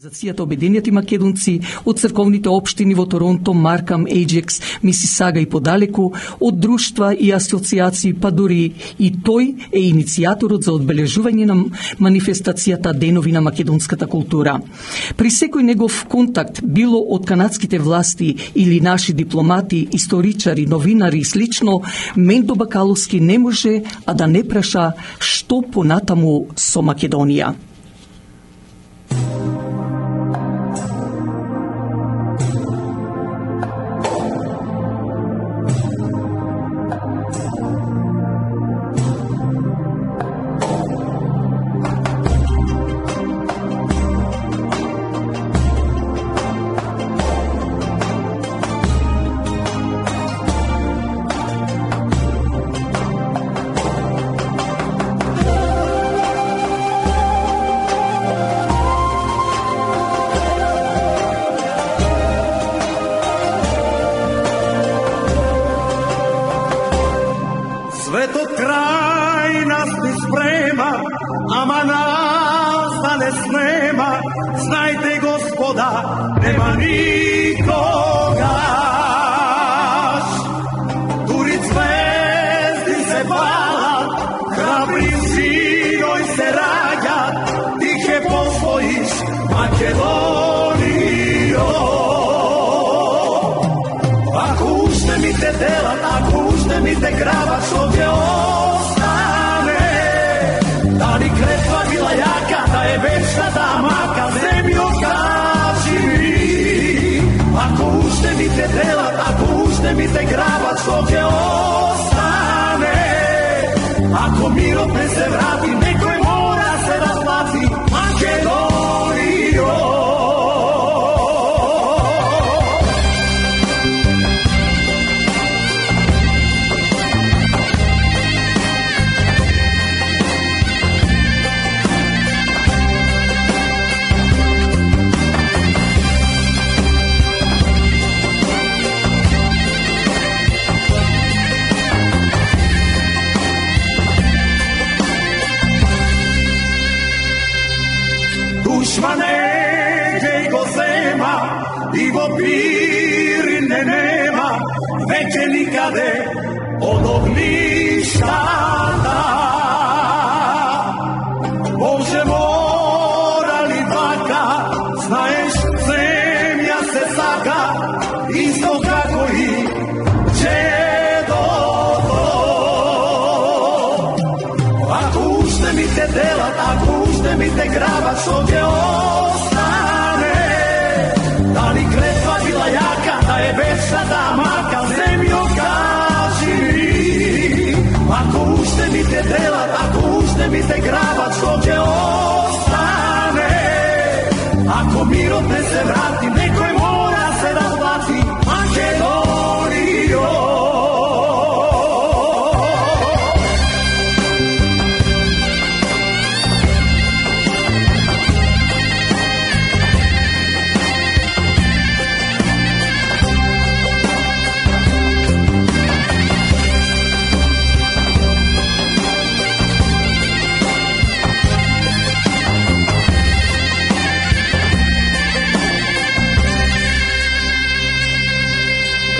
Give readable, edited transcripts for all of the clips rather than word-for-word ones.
Организацијата Обединети македонци од црковните општини во Торонто, Маркам, Ејджекс, Мисисага и подалеку, од друштва и асоцијации, па дури и тој е иницијаторот за одбележување на манифестацијата Денови на македонската култура. При секој негов контакт, било од канадските власти или наши дипломати, историчари, новинари и слично, Мендо Бакаловски не може а да не праша што понатаму со Македонија. Светот крај нас ни спрема, ама нас да не снема. Знајте, Господа, нема никогаш. Дури звезди се палат, храбри синој се раѓат, ти ќе посвоиш Македонијо. Ако уште ми те делат, ако уште ми те грабат, што ќе остане? Дали клетва била јака, да е вечна да мака, земјо кажи ми. Ако уште ми те делат, ако уште ми те грабат, што ќе остане? Ако мирот не се врати, некој мора се разплати, Македонијо. Душмане ќе го зема и во пири не нема веќе никаде од огништата. Боже, мора ли така? Знаеш, земја се сака исто како и дедото. Ако уште ми те делат, ако уште ми те грабат, што ќе остане? Дали клетва била јака, да е вечна да мака, земјо кажи ми. Ако уште ми те делат, ако уште ми те грабат, што ќе остане? Ако мирот не се врати, некој мора се разплати, Македонијо.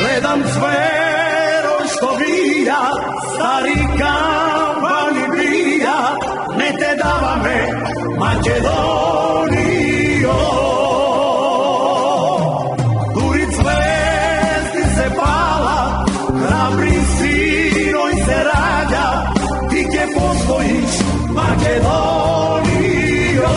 Гледам зверој што вија, стари камбани бија, не те даваме, Македонијо. Дури звезди се палат, храбри синој се раѓа, ти ќе посвоиш Македонијо.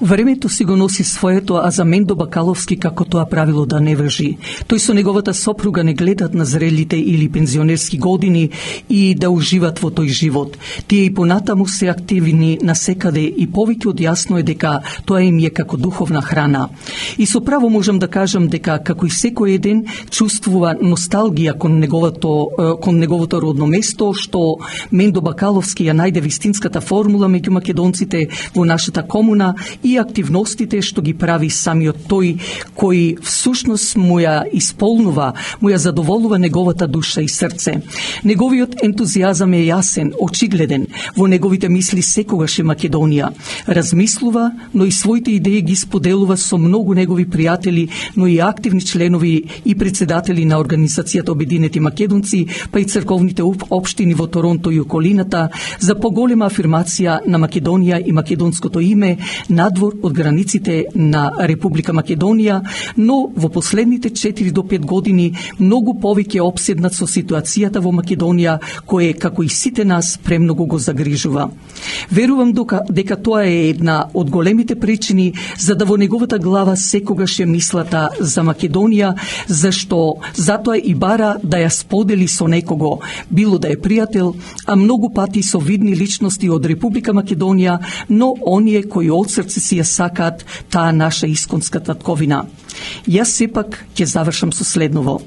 Времето си го носи своето, а за Мендо Бакаловски како тоа правило да не важи. Тој со неговата сопруга не гледат на зрелите или пензионерски години и да уживат во тој живот. Тие и понатаму се активни насекаде и повеќе од јасно е дека тоа им е како духовна храна. И со право можам да кажам дека како и секој еден чувствува носталгија кон неговото родно место, што Мендо Бакаловски ја најде вистинската формула меѓу македонците во нашата комуна и тие активностите што ги прави самиот тој, кој всушност му ја исполнува, му ја задоволува неговата душа и срце. Неговиот ентузијазам е јасен, очигледен, во неговите мисли секогаш е Македонија. Размислува, но и своите идеи ги споделува со многу негови пријатели, но и активни членови и председатели на Организацијата Обединети македонци, па и црковните општини во Торонто и околината, за поголема афирмација на Македонија и македонското име надвор од границите на Република Македонија, но во последните 4 до 5 години многу повеќе опседнат со ситуацијата во Македонија, кое, како и сите нас, премногу го загрижува. Верувам дека тоа е една од големите причини за да во неговата глава секогаш е мислата за Македонија, зашто затоа и бара да ја сподели со некого, било да е пријател, а многу пати со видни личности од Република Македонија, но оние кои од срце си ја сакаат таа наша исконска татковина. Јас сепак ќе завршам со следново.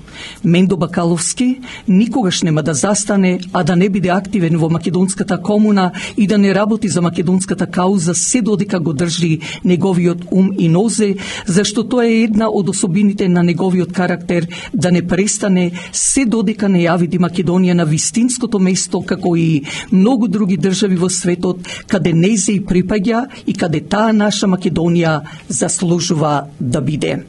Мендо Бакаловски никогаш нема да застане, а да не биде активен во македонската комуна и да не работи за македонската кауза се додека го држи неговиот ум и нозе, зашто тоа е една од особините на неговиот карактер да не престане се додека не ја види Македонија на вистинското место како и многу други држави во светот, каде незе и припаѓа и каде таа наша Македонија заслужува да биде.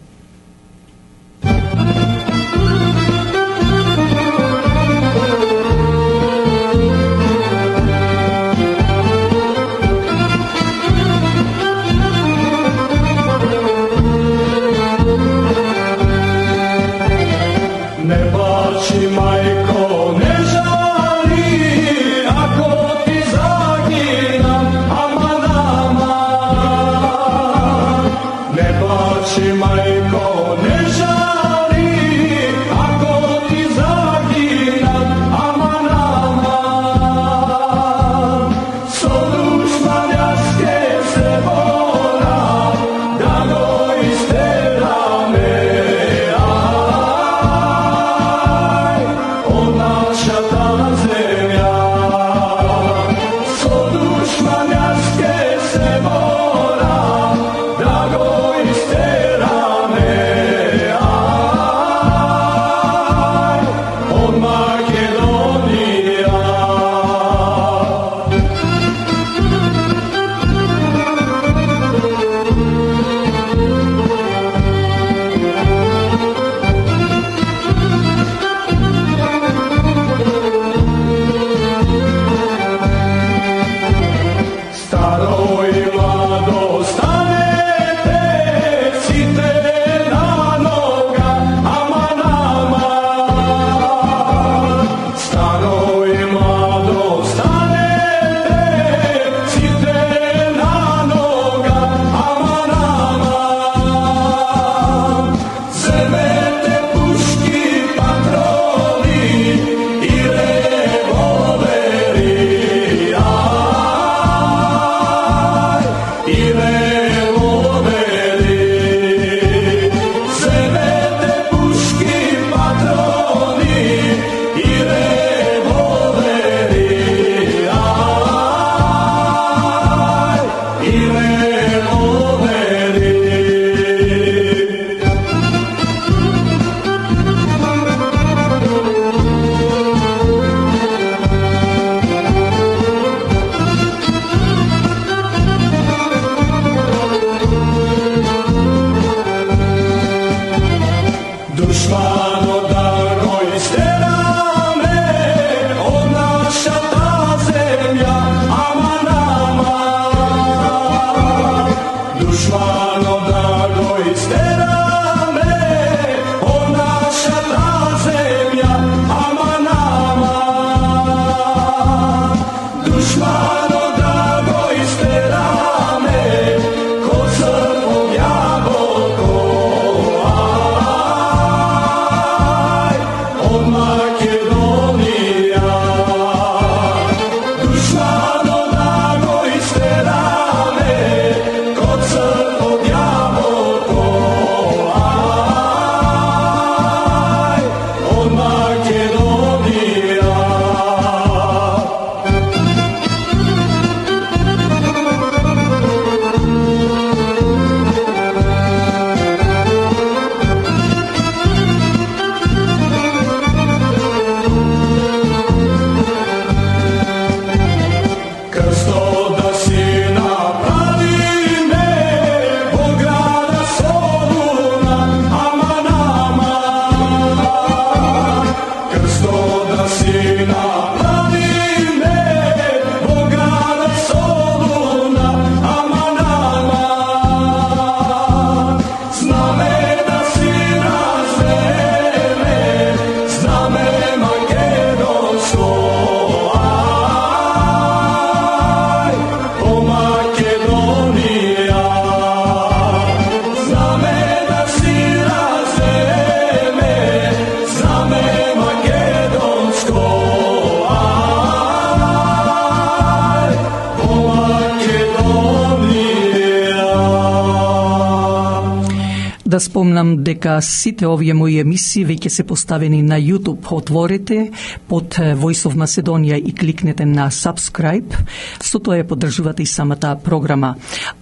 спомнам дека сите овие мои емисии веќе се поставени на YouTube. Отворете под Voice of Macedonia и кликнете на subscribe. Со тоа ја поддржувате и самата програма.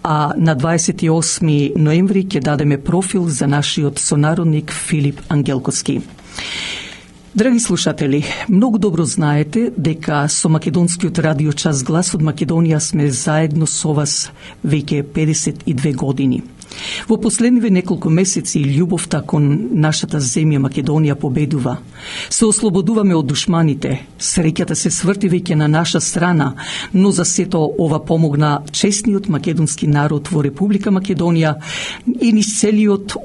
А на 28 ноември ќе дадеме профил за нашиот сонародник Филип Ангелковски. Драги слушатели, многу добро знаете дека со македонскиот радиочас Глас од Македонија сме заедно со вас веќе 52 години. Во последниве неколку месеци љубовта кон нашата земја Македонија победува. Се ослободуваме од душманите, среќата се сврти веќе на наша страна, но за сето ова помогна честниот македонски народ во Република Македонија и низ целото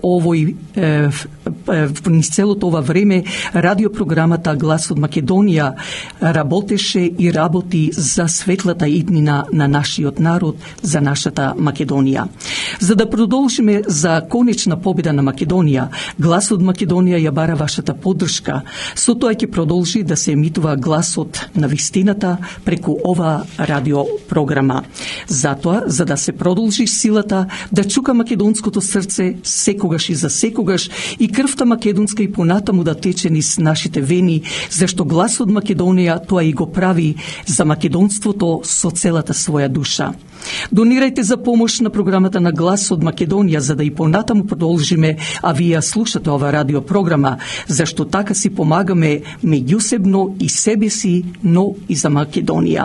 ова време радиопрограмата Глас од Македонија работеше и работи за светлата иднина на нашиот народ, за нашата Македонија. За да продолжиме за конечна победа на Македонија, Глас од Македонија ја бара вашата поддршка. Со тоа ќе продолжи да се емитува гласот на вистината преку ова радиопрограма. Затоа, за да се продолжи силата да чука македонското срце секогаш и за секогаш и крвта македонска и понатаму да тече низ нашите вени, зашто Глас од Македонија тоа и го прави за македонството со целата своја душа. Донирајте за помош на програмата на Глас од Македонија, за да и понатаму продолжиме, а вие слушате ова радиопрограма, зашто така си помагаме меѓусебно и себе си, но и за Македонија.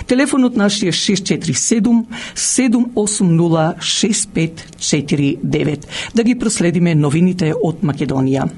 Телефонот наш е 647-780-6549. Да ги проследиме новините од Македонија.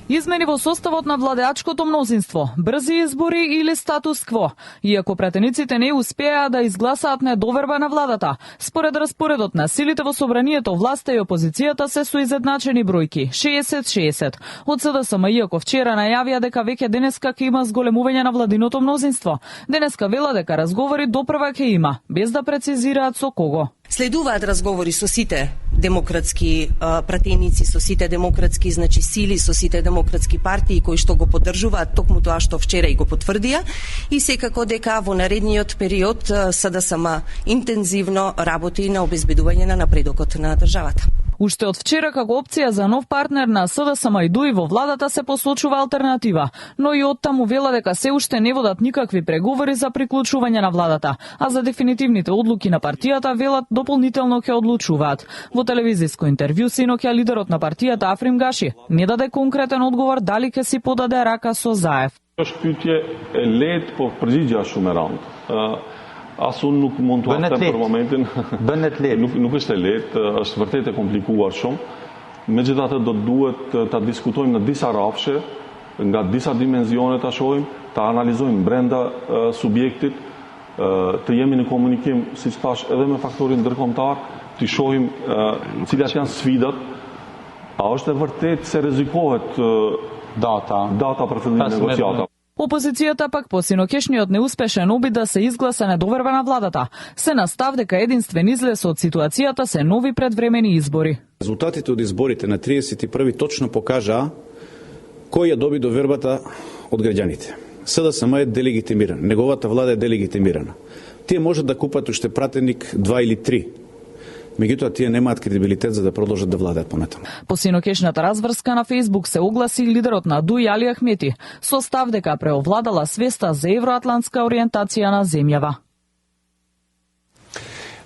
Измени во составот на владеачкото мнозинство, брзи избори или статус кво. Иако претениците не успеа да изгласаат недоверба на владата, според распоредот на силите во собранието, власта и опозицијата се со изедначени бројки 60-60. Од СДСМ, иако вчера најавија дека веќе денеска ќе има зголемување на владиното мнозинство. Денеска вела дека разговори допрва ќе има, без да прецизираат со кого. Следуваат разговори со сите демократски пратеници, со сите демократски сили, со сите демократски партии кои што го поддржуваат токму тоа што вчера и го потврдија, и секако дека во наредниот период СДСМ интензивно работи на обезбедување на напредокот на државата. Уште од вчера како опција за нов партнер на СДСМ и ДУИ во владата се посочува алтернатива, но и оттаму вела дека се уште не водат никакви преговори за приклучување на владата, а за дефинитивните одлуки на партијата велат дополнително ќе одлучуваат. Во телевизиско интервју синоќа лидерот на партијата Африм Гаши не даде конкретен одговор дали ќе си подаде рака со Заев. Është pyetje e lehtë, po përgjigjja shumë e rëndë. As unë nuk mund të them për momentin. Bënet lehtë. Nuk është e lehtë, është vërtet e komplikuar shumë. Megjithatë do duhet ta diskutojmë në disa rrafshe, nga disa dimensione ta shohim, ta analizojmë brenda subjektit, të jemi në komunikim, siç thash, edhe me faktorin ndërkombëtar, të shohim cilat janë sfidat. A është e vërtet se rrezikohet data për fillimin e negociatave? Опозицијата пак по синокешниот неуспешен обид да се изгласа недоверба на владата се настав дека единствен излез од ситуацијата се нови предвремени избори. Резултатите од изборите на 31 точно покажаа кој ја доби довербата од граѓаните. СДСМ е делегитимиран, неговата влада е делегитимирана. Тие можат да купат уште пратеник 2 или 3. Меѓутоа, тие немаат кредибилитет за да продолжат да владеат понатаму. По синокешната разврска на Фејсбук се огласи лидерот на ДУИ Али Ахмети со став дека преовладала свеста за евроатлантска ориентација на земјава.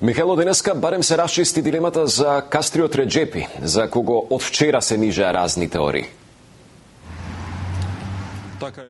Михајло, денеска барем се расчисти дилемата за Кастриот Реджепи, за кого од вчера се нижеа разни теории.